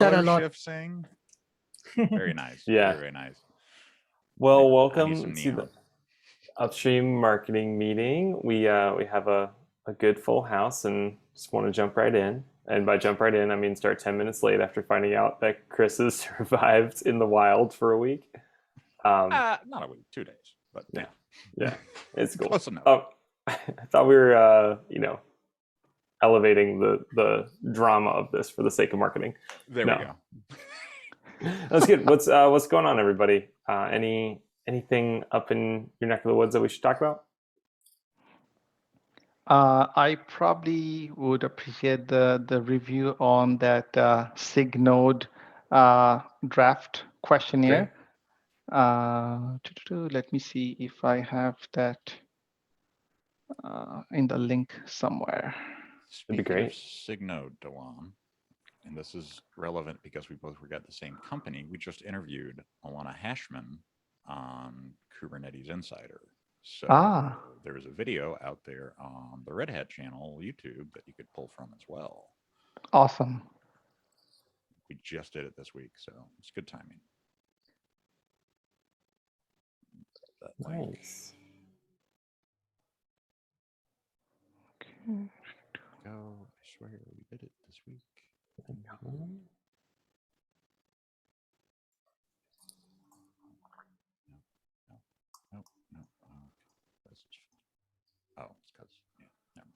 that a color lot. shifting. Very nice. Yeah. Very nice. Well, I need welcome some to the neon. upstream marketing meeting. We have a good full house and just want to jump right in. And by jump right in, I mean start 10 minutes late after finding out that Chris has survived in the wild for a week. Not a week, 2 days, but yeah. Yeah, it's cool. Close enough. Oh, I thought we were, elevating the drama of this for the sake of marketing. There No. we go. That's good. What's going on, everybody? Anything up in your neck of the woods that we should talk about? I probably would appreciate the review on that SIG node draft questionnaire. Let me see if I have that in the link somewhere. That'd be Speaking of great. SIG node, Dewan, and this is relevant because we both work at the same company. We just interviewed Alana Hashman on Kubernetes Insider. So there's a video out there on the Red Hat channel, YouTube, that you could pull from as well. Awesome. We just did it this week, so it's good timing. Nice. Okay. Go. I swear we did it this week. No. That's just fun. Oh, it's because, yeah, never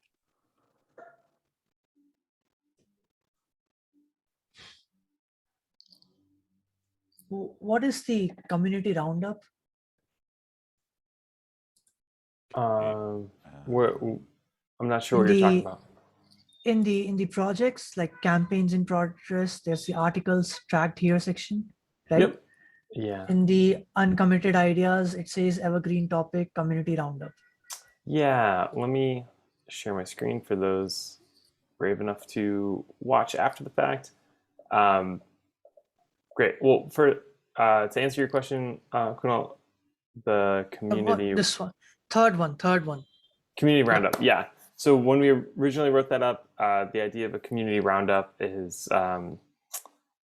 mind. What is the community roundup? I'm not sure what you're talking about. In the projects, like campaigns in progress, there's the articles tracked here section, right? Yep. Yeah. In the uncommitted ideas, it says evergreen topic community roundup. Yeah. Let me share my screen for those brave enough to watch after the fact. Great. Well, to answer your question, Kunal, the community. This one, third one. Community roundup. Yeah. So when we originally wrote that up, the idea of a community roundup is kind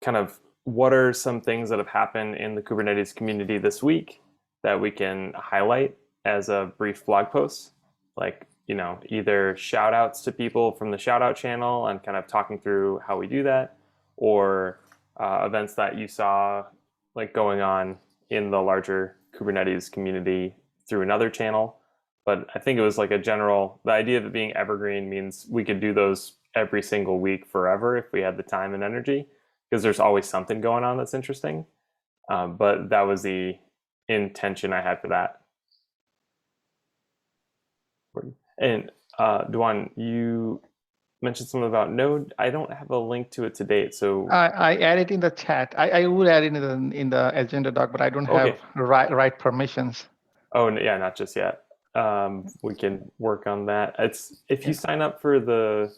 of what are some things that have happened in the Kubernetes community this week that we can highlight as a brief blog post, like, either shout outs to people from the shout out channel and kind of talking through how we do that, or events that you saw like going on in the larger Kubernetes community through another channel. But I think it was like the idea of it being evergreen means we could do those every single week forever if we had the time and energy, because there's always something going on that's interesting. But that was the intention I had for that. And Duan, you mentioned something about Node. I don't have a link to it to date, so I add it in the chat. I would add it in the agenda doc, but I don't have right permissions. Oh yeah, not just yet. We can work on that. It's if you sign up for the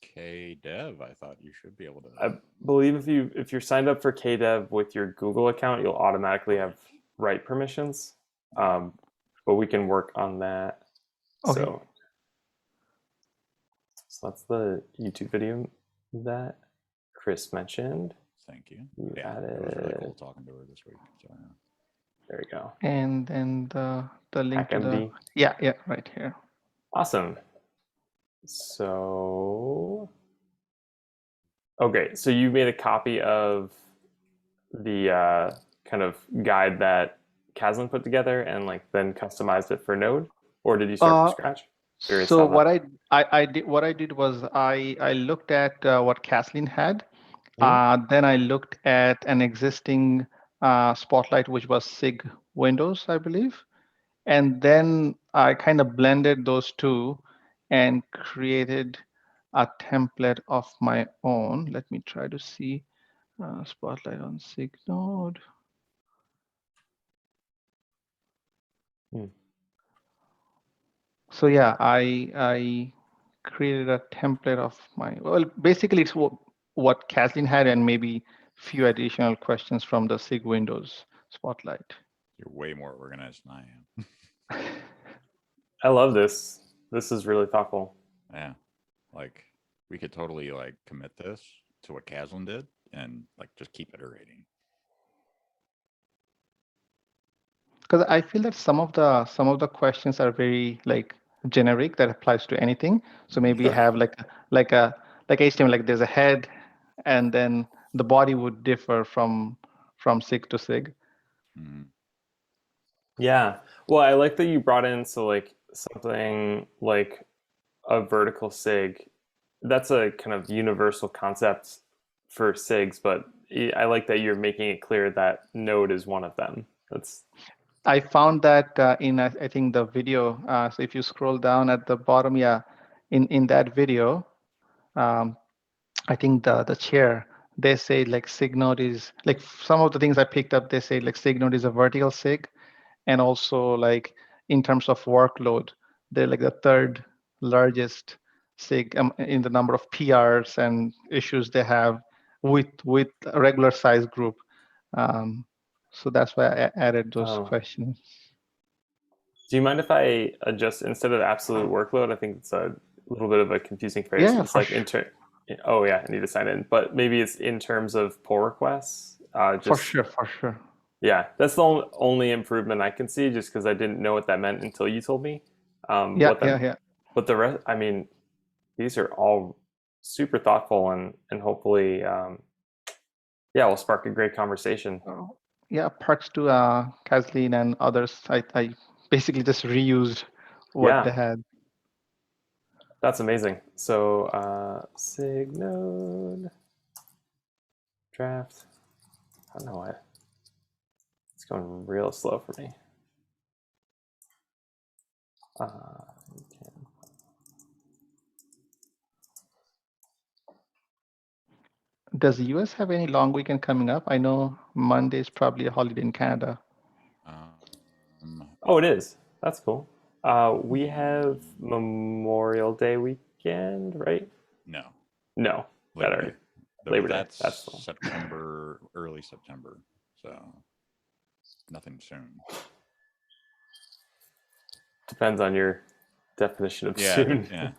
KDev, I thought you should be able to. I believe if you're signed up for KDev with your Google account, you'll automatically have write permissions. But we can work on that. Okay. So that's the YouTube video that Chris mentioned. Thank you. You added... It was really cool talking to her this week. So, yeah. There you go. And then the link to HackMD. yeah, right here. Awesome. So, okay, so you made a copy of the kind of guide that Kaslin put together and then customized it for Node, or did you start from scratch? So what I did was I looked at what Kaslin had. Then I looked at an existing Spotlight, which was SIG Windows, I believe. And then I kind of blended those two and created a template of my own. Let me try to see Spotlight on SIG node. So yeah, I created a template of basically it's what Kathleen had and maybe few additional questions from the SIG Windows Spotlight. You're way more organized than I am. I love this. This is really thoughtful. Yeah. We could totally commit this to what Kaslin did and like just keep iterating. Because I feel that some of the questions are very like generic that applies to anything. So maybe Sure. have like HTML, like there's a head, and then the body would differ from SIG to SIG. Mhm. Yeah. Well, I like that you brought in like something like a vertical SIG. That's a kind of universal concept for SIGs, but I like that you're making it clear that Node is one of them. That's I found that in I think the video. So if you scroll down at the bottom, yeah, in that video, I think the chair, they say like SIG node is like some of the things I picked up. They say like SIG node is a vertical SIG, and also like in terms of workload, they're like the third largest SIG in the number of PRs and issues they have with a regular size group. So that's why I added those questions. Do you mind if I adjust instead of absolute workload? I think it's a little bit of a confusing phrase. Yeah, It's like oh yeah, I need to sign in, but maybe it's in terms of pull requests. For sure. Yeah, that's the only improvement I can see, just because I didn't know what that meant until you told me. Yeah. But the rest, I mean, these are all super thoughtful and hopefully, will spark a great conversation. Yeah, parts to Kathleen and others. I basically just reused what they had. That's amazing. So SIG node draft. I don't know why. It's going real slow for me. Does the US have any long weekend coming up? I know Monday is probably a holiday in Canada. Oh, it is. That's cool. We have Memorial Day weekend, right? No. Labor Day. That's That's cool. September, early September. So nothing soon. Depends on your definition of soon. Yeah.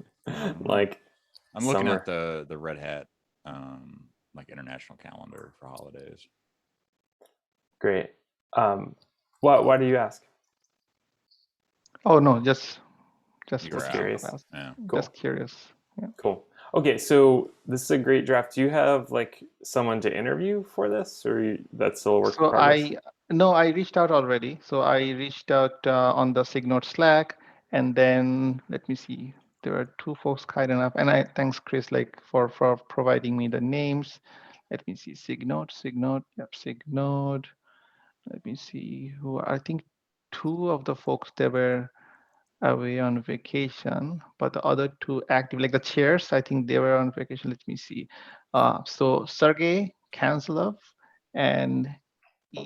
Like I'm looking summer. at the Red Hat like international calendar for holidays. Great. Why do you ask? Oh no, just curious. Yeah. Cool. Just curious. Yeah. Cool. Okay, so this is a great draft. Do you have like someone to interview for this, or that's still a work in progress? I reached out already. So I reached out on the SIG node Slack, and then let me see. There are two folks kind enough, and I thanks Chris like for providing me the names. Let me see. SIG node. Yep, SIG node. Let me see who. I think two of the folks they were away on vacation, but the other two active, like the chairs, I think they were on vacation. Let me see. So Sergey Kanzelov and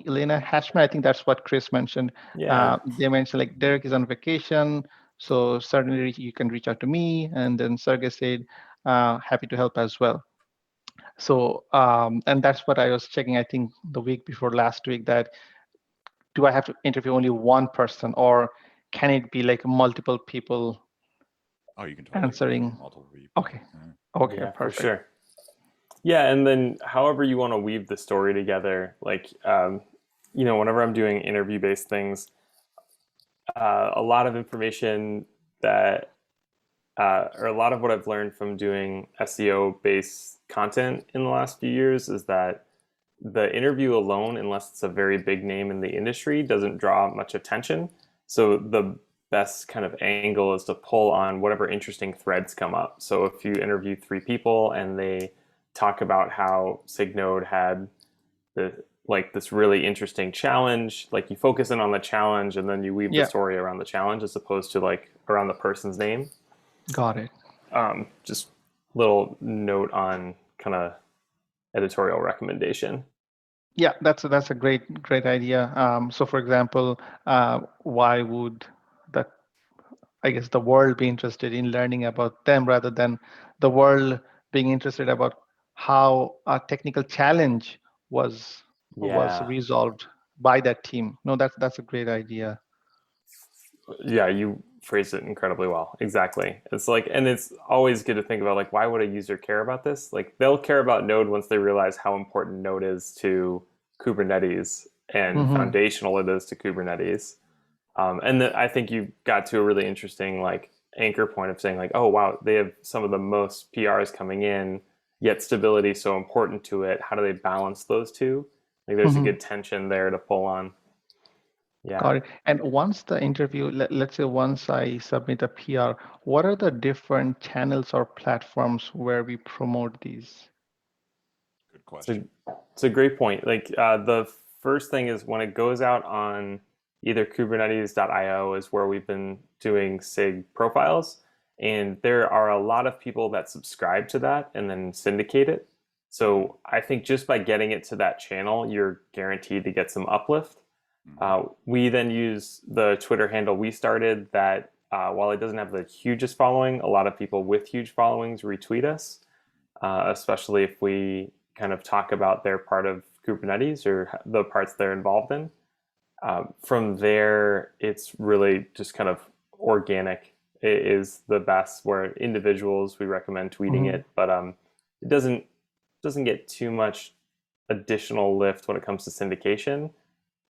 Elena Hashman, I think that's what Chris mentioned. Yeah. They mentioned like Derek is on vacation, so certainly you can reach out to me. And then Sergey said, happy to help as well. So, and that's what I was checking, I think the week before last week, that do I have to interview only one person, or can it be like multiple people? Oh, you can totally answering multiple people. Okay. Yeah. Okay, Yeah, perfect. for sure. Yeah, and then however you want to weave the story together, like whenever I'm doing interview-based things, a lot of information that or a lot of what I've learned from doing SEO-based content in the last few years is that the interview alone, unless it's a very big name in the industry, doesn't draw much attention. So the best kind of angle is to pull on whatever interesting threads come up. So if you interview 3 people and they talk about how SIG-Node had this really interesting challenge, like you focus in on the challenge and then you weave the story around the challenge as opposed to like around the person's name. Got it. Just little note on kind of editorial recommendation. Yeah, that's a great idea. So for example, why would the world be interested in learning about them rather than the world being interested about how a technical challenge was resolved by that team? No, that's a great idea. Yeah, you phrased it incredibly well. Exactly. It's like, and it's always good to think about like, why would a user care about this? Like they'll care about Node once they realize how important Node is to Kubernetes and foundational it is to Kubernetes. And I think you got to a really interesting like anchor point of saying like, oh wow, they have some of the most PRs coming in, yet stability is so important to it. How do they balance those two? Like there's a good tension there to pull on. Yeah. Got it. And once the interview, let's say once I submit a PR, what are the different channels or platforms where we promote these? Good question. It's a great point. Like the first thing is when it goes out on either kubernetes.io is where we've been doing SIG profiles. And there are a lot of people that subscribe to that and then syndicate it. So I think just by getting it to that channel, you're guaranteed to get some uplift. We then use the Twitter handle we started that while it doesn't have the hugest following, a lot of people with huge followings retweet us, especially if we kind of talk about their part of Kubernetes or the parts they're involved in. From there, it's really just kind of organic. It is the best where individuals, we recommend tweeting it, but it doesn't get too much additional lift when it comes to syndication.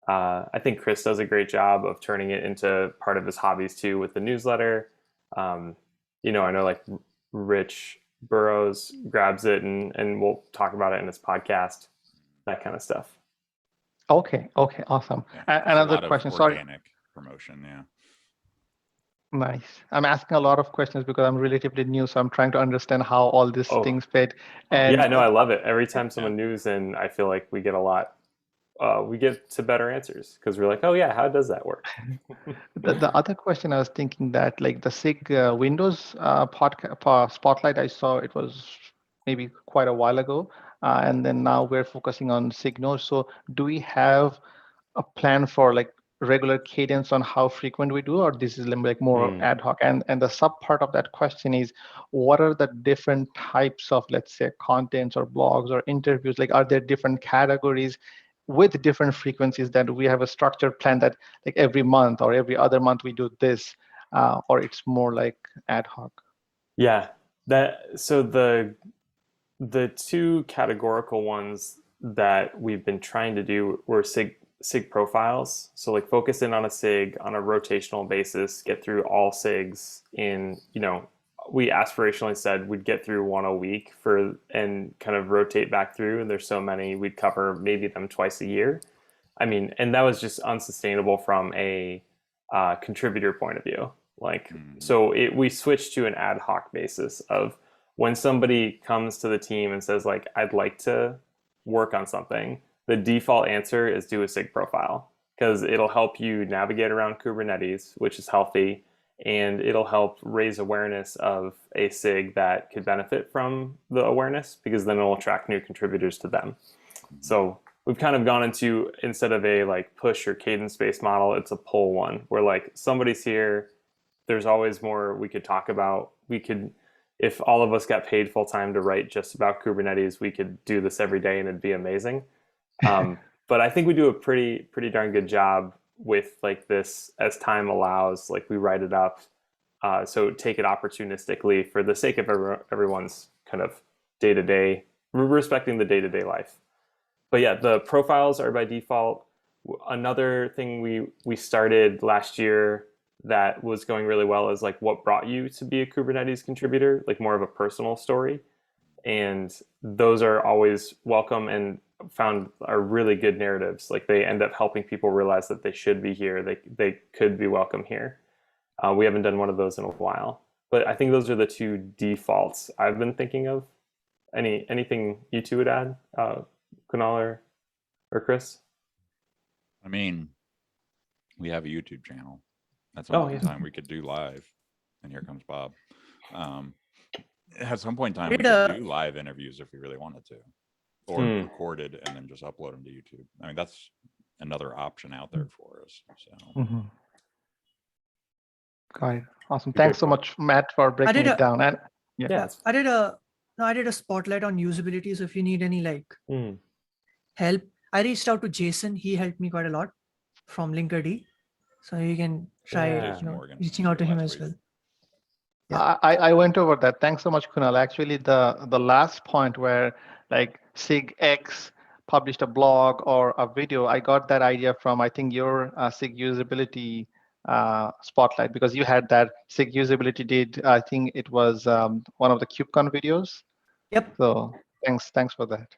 I think Chris does a great job of turning it into part of his hobbies too with the newsletter. I know like Rich Burrows grabs it and we'll talk about it in his podcast, that kind of stuff. Okay, awesome. Yeah, Another question, sorry. Organic promotion, yeah. Nice. I'm asking a lot of questions because I'm relatively new, so I'm trying to understand how all these things fit. And yeah, no, I love it. Every time someone new's in, I feel like we get a lot. We get to better answers because we're like, oh yeah, how does that work? the other question I was thinking that like the SIG Windows Spotlight, I saw it was maybe quite a while ago. And then now we're focusing on SIG Node. So do we have a plan for like regular cadence on how frequent we do, or this is like more ad hoc? And the sub part of that question is, what are the different types of, let's say, contents or blogs or interviews? Like, are there different categories with different frequencies that we have a structured plan that like every month or every other month we do this, or it's more like ad hoc? Yeah, so the two categorical ones that we've been trying to do were SIG profiles. So like focus in on a SIG on a rotational basis, get through all SIGs in, we aspirationally said we'd get through one a week and kind of rotate back through. And there's so many, we'd cover maybe them twice a year. I mean, and that was just unsustainable from a contributor point of view. Like, so we switched to an ad hoc basis of when somebody comes to the team and says like, I'd like to work on something, the default answer is do a SIG profile because it'll help you navigate around Kubernetes, which is healthy. And it'll help raise awareness of a SIG that could benefit from the awareness because then it'll attract new contributors to them. So we've kind of gone into, instead of a like push or cadence-based model, it's a pull one where like somebody's here, there's always more we could talk about. We could, if all of us got paid full time to write just about Kubernetes, we could do this every day and it'd be amazing. But I think we do a pretty darn good job with like this as time allows, like we write it up. So take it opportunistically for the sake of everyone's kind of day-to-day, respecting the day-to-day life. But yeah, the profiles are by default. Another thing we started last year that was going really well is like what brought you to be a Kubernetes contributor, like more of a personal story. And those are always welcome and found are really good narratives. Like they end up helping people realize that they should be here. They could be welcome here. We haven't done one of those in a while, but I think those are the two defaults I've been thinking of. Anything you two would add, Kunal or Chris? I mean, we have a YouTube channel. That's the only time we could do live. And here comes Bob. At some point in time, we could do live interviews if we really wanted to, or recorded and then just upload them to YouTube. I mean, that's another option out there for us. So. Got it. Awesome. Thanks so much, Matt, for breaking it down. And I did a spotlight on usability. So if you need any like help, I reached out to Jason. He helped me quite a lot from Linkerd. So you can try, Yeah. Morgan reaching out to him last as week. well. Yeah. I went over that. Thanks so much, Kunal. Actually, the last point where like SIGX published a blog or a video, I got that idea from, I think, your SIG usability spotlight, because you had that SIG usability did, I think it was one of the KubeCon videos. Yep. So thanks for that.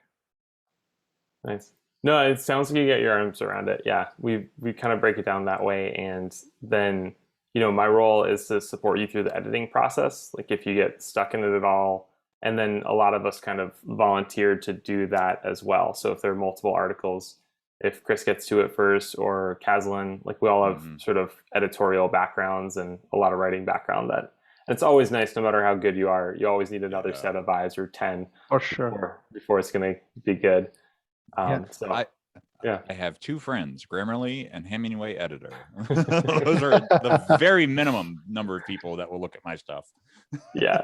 Nice. No, it sounds like you get your arms around it. Yeah, we kind of break it down that way, and then my role is to support you through the editing process. Like if you get stuck in it at all, and then a lot of us kind of volunteered to do that as well. So if there are multiple articles, if Chris gets to it first or Caslin, like we all have sort of editorial backgrounds and a lot of writing background. That it's always nice, no matter how good you are, you always need another set of eyes or 10 For sure. before it's going to be good. So I have two friends, Grammarly and Hemingway editor. Those are the very minimum number of people that will look at my stuff. Yeah.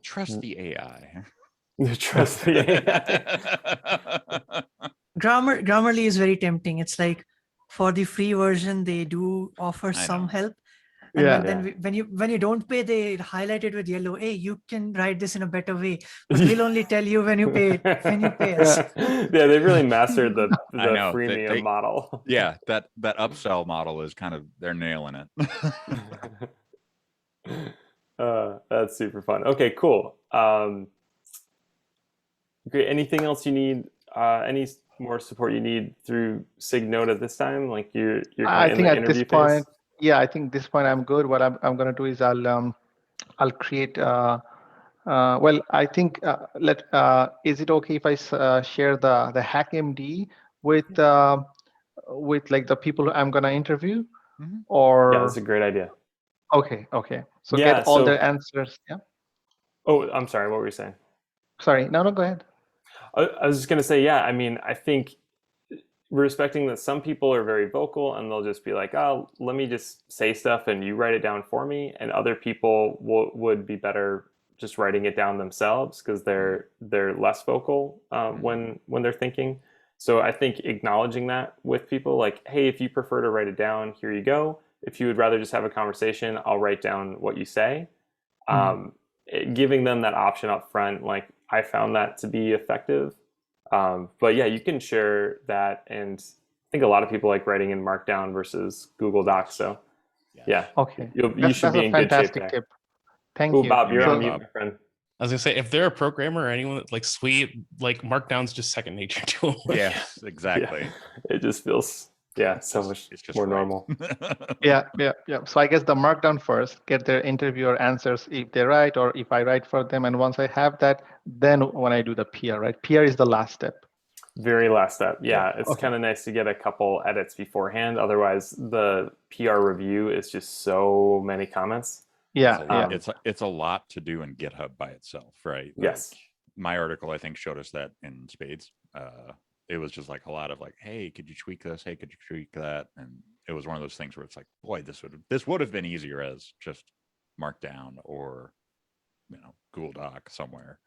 Trust the AI. Trust the AI. Grammarly is very tempting. It's like for the free version, they do offer some help. And then when you don't pay, they highlight it with yellow. Hey, you can write this in a better way, but we'll only tell you when you pay us. Yeah, they've really mastered the freemium model. Yeah, that upsell model is kind of, they're nailing it. That's super fun. Okay, cool. Great. Anything else you need? Any more support you need through SIG Node at this time? Like you're kind of in the interview phase? Yeah, I think this point I'm good. What I'm going to do is I'll create. Well, I think is it okay if I share the HackMD with like the people I'm going to interview? Or yeah, that's a great idea. Okay. So get all the answers. Yeah. Oh, I'm sorry. What were you saying? Sorry. No, go ahead. I was just going to say, yeah. I mean, I think respecting that some people are very vocal and they'll just be like, oh, let me just say stuff and you write it down for me, and other people would be better just writing it down themselves because they're less vocal when they're thinking. So I think acknowledging that with people, like, hey, if you prefer to write it down, here you go. If you would rather just have a conversation, I'll write down what you say. Giving them that option up front, like I found that to be effective. But yeah, you can share that, and I think a lot of people like writing in Markdown versus Google Docs. So yeah, okay, you should be in good shape there. Tip. Thank you, Bob. You're on mute, my friend. I was gonna say, if they're a programmer or anyone that's like sweet, like Markdown's just second nature to them. Yes, exactly. Yeah. It just feels so much more normal. Yeah. So I guess the Markdown first, get their interviewer answers if they write or if I write for them, and once I have that, then when I do the PR, right? PR is the last step. Very last step. Yeah, it's kind of nice to get a couple edits beforehand. Otherwise, the PR review is just so many comments. Yeah, it's a lot to do in GitHub by itself, right? Yes. Like, my article, I think, showed us that in spades. It was just like a lot of like, hey, could you tweak this? Hey, could you tweak that? And it was one of those things where it's like, boy, this would have been easier as just Markdown or Google Doc somewhere.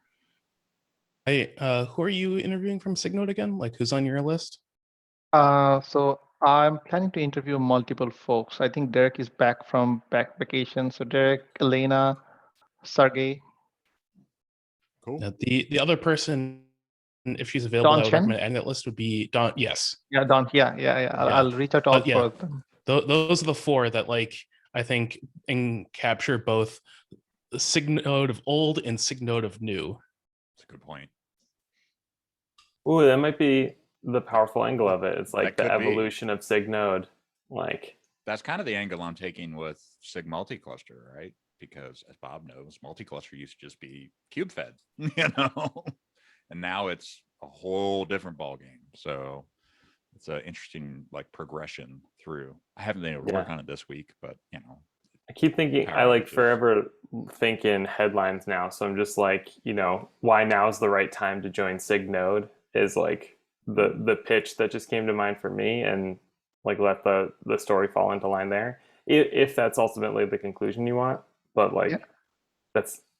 Hey, who are you interviewing from SIG Node again? Like, who's on your list? So I'm planning to interview multiple folks. I think Derek is back from vacation. So Derek, Elena, Sergey. Cool. The other person, if she's available, Don I would Chen? recommend adding that list would be Don. Yes. Yeah, Don. Yeah. I'll reach out to all four of them. Those are the four that I think capture both the SIG Node of old and SIG Node of new. That's a good point. Ooh, that might be the powerful angle of it. It's like the evolution of SIG Node. Like that's kind of the angle I'm taking with SIG multi-cluster, right? Because as Bob knows, multi-cluster used to just be kube fed, and now it's a whole different ballgame. So it's an interesting progression through. I haven't been able to work on it this week, but I keep thinking, I forever think in headlines now. So I'm just like, why now is the right time to join SIG Node is like the pitch that just came to mind for me, and like let the story fall into line there. If that's ultimately the conclusion you want, but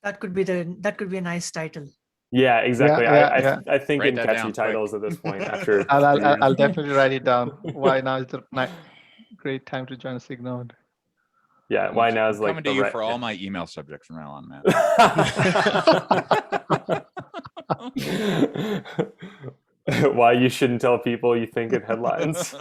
that could be a nice title. Yeah, exactly. I think Write in that catchy down quick. titles at this point. After I'll definitely write it down. Why now is the great time to join Signode. Yeah, why now is like coming to you for all my email subjects from now on, Matt. Why you shouldn't tell people you think in headlines.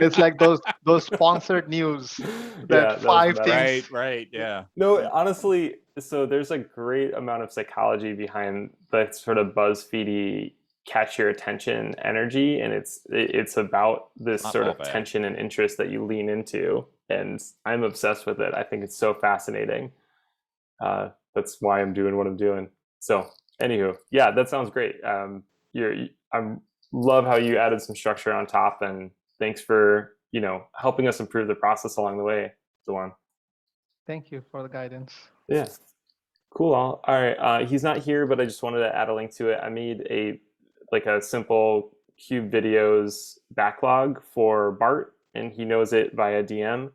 It's like those sponsored news that 5 things. Right, yeah. No, honestly, so there's a great amount of psychology behind the sort of BuzzFeedy catch your attention energy, and it's about this sort of tension and interest that you lean into, and I'm obsessed with it. I think it's so fascinating. That's why I'm doing what I'm doing. So anywho, yeah, that sounds great. I love how you added some structure on top, and thanks for helping us improve the process along the way, Dewan. Thank you for the guidance. Yeah, cool. All right, he's not here, but I just wanted to add a link to it. I made a simple Cube Videos backlog for Bart, and he knows it via DM.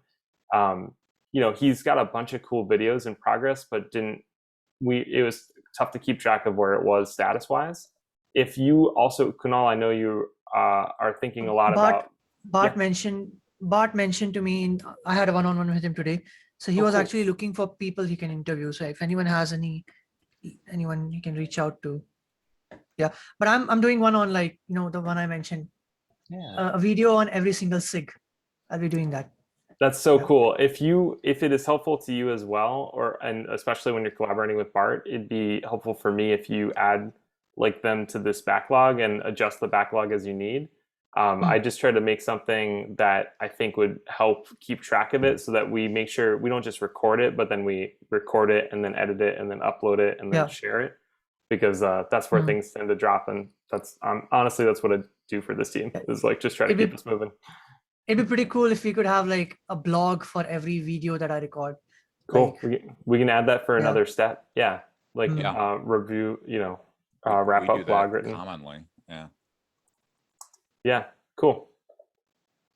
He's got a bunch of cool videos in progress, but it was tough to keep track of where it was status wise. If you also, Kunal, I know you are thinking a lot about. Bart mentioned to me, I had a one-on-one with him today. So he was cool. Actually looking for people he can interview. So if anyone has anyone you can reach out to. Yeah, but I'm doing one on the one I mentioned. Yeah. A video on every single SIG. I'll be doing that. That's so cool. If it is helpful to you as well, and especially when you're collaborating with Bart, it'd be helpful for me if you add them to this backlog and adjust the backlog as you need. I just try to make something that I think would help keep track of it, so that we make sure we don't just record it, but then we record it and then edit it and then upload it and then share it, because that's where things tend to drop. And that's honestly, that's what I do for this team, is just try to keep this moving. It'd be pretty cool if we could have a blog for every video that I record. Cool. We can add that for another step. Yeah. Review, wrap up blog written. Commonly. Yeah. Yeah. Cool.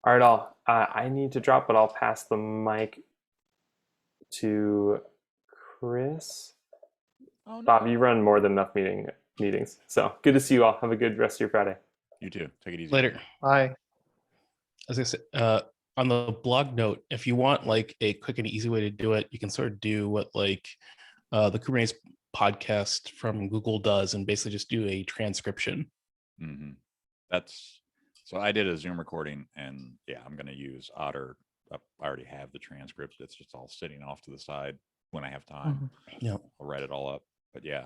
All right. I need to drop, but I'll pass the mic to Chris. Oh, no. Bob, you run more than enough meetings. So good to see you all. Have a good rest of your Friday. You too. Take it easy. Later. Bye. As I said, on the blog note, if you want a quick and easy way to do it, you can sort of do what the Kubernetes podcast from Google does, and basically just do a transcription. Mm-hmm. So I did a Zoom recording, and yeah, I'm going to use Otter. I already have the transcript. It's just all sitting off to the side when I have time. Yeah, I'll write it all up. But yeah,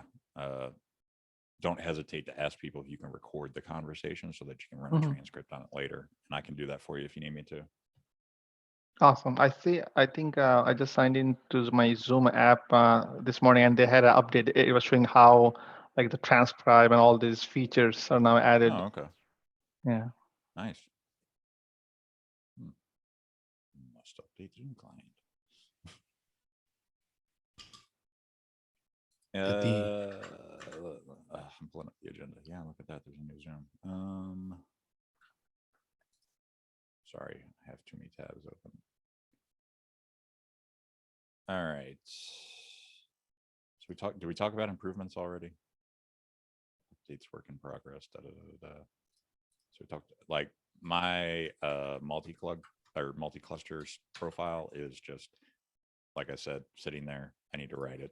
don't hesitate to ask people if you can record the conversation so that you can run a transcript on it later. And I can do that for you if you need me to. Awesome. I think I just signed into my Zoom app this morning, and they had an update. It was showing how the transcribe and all these features are now added. Oh, okay. Yeah. Nice. Must update Zoom client. I'm pulling up the agenda. Yeah, look at that. There's a new Zoom. Sorry, I have too many tabs open. All right. So did we talk about improvements already? Updates, work in progress. So we talked my multi-cluster profile is just, like I said, sitting there. I need to write it.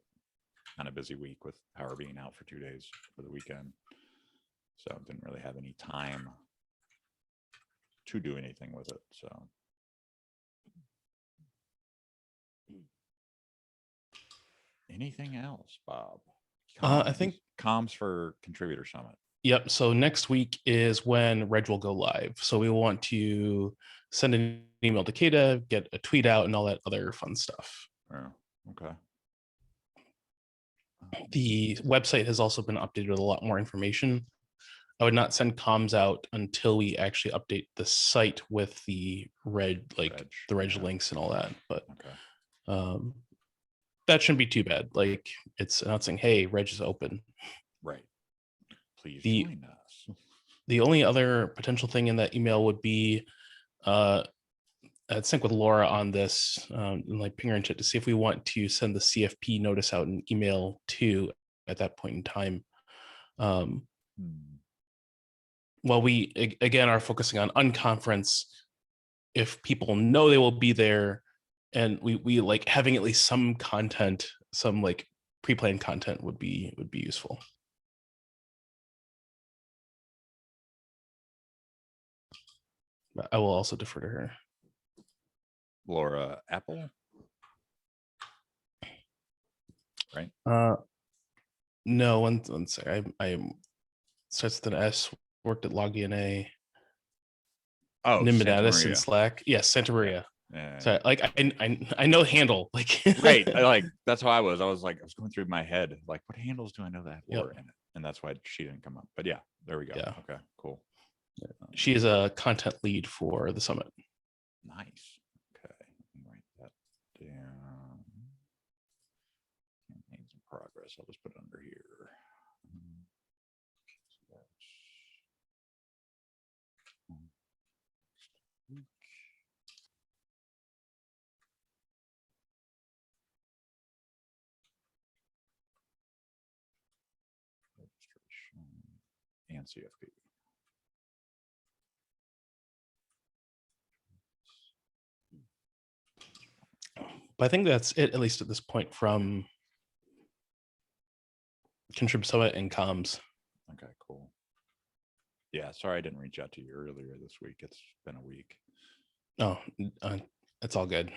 On a busy week with power being out for 2 days for the weekend, so didn't really have any time to do anything with it. So anything else, Bob? I think comms for Contributor Summit. Yep. So next week is when Reg will go live. So we want to send an email to Kata, get a tweet out, and all that other fun stuff. Oh, okay. The website has also been updated with a lot more information. I would not send comms out until we actually update the site with the reg links and all that. But that shouldn't be too bad. It's announcing, hey, Reg is open. Right. Please join us. The only other potential thing in that email would be I'd sync with Laura on this and ping her into it to see if we want to send the CFP notice out in email too at that point in time. While we again are focusing on unconference, if people know they will be there, and we like having at least some content, some like pre-planned content would be useful. But I will also defer to her. Laura Apple, right? No, one second. I starts with an S. Worked at LogDNA. Oh, Nimbidatus in Slack. Yes, Santa Maria. Yeah. Sorry, like I know handle like right. Like that's how I was. I was going through my head, like, what handles do I know that for? Yep. And that's why she didn't come up. But yeah, there we go. Yeah. Okay, cool. She is a content lead for the summit. Nice. Okay, write that down. Campaigns in progress. I'll just put it under here. Registration and CFP. But I think that's it, at least at this point, from Contrib Summit and comms. Okay, cool. Yeah, sorry I didn't reach out to you earlier this week. It's been a week. Oh, it's all good.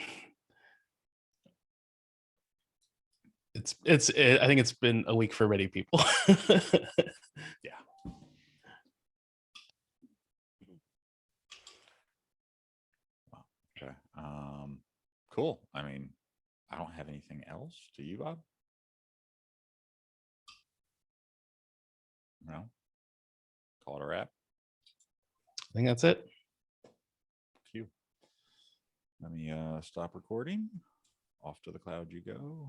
I think it's been a week for many people. Yeah. Wow. Okay. Cool. I mean, I don't have anything else. Do you, Bob? No. Call it a wrap. I think that's it. Let me stop recording. Off to the cloud you go.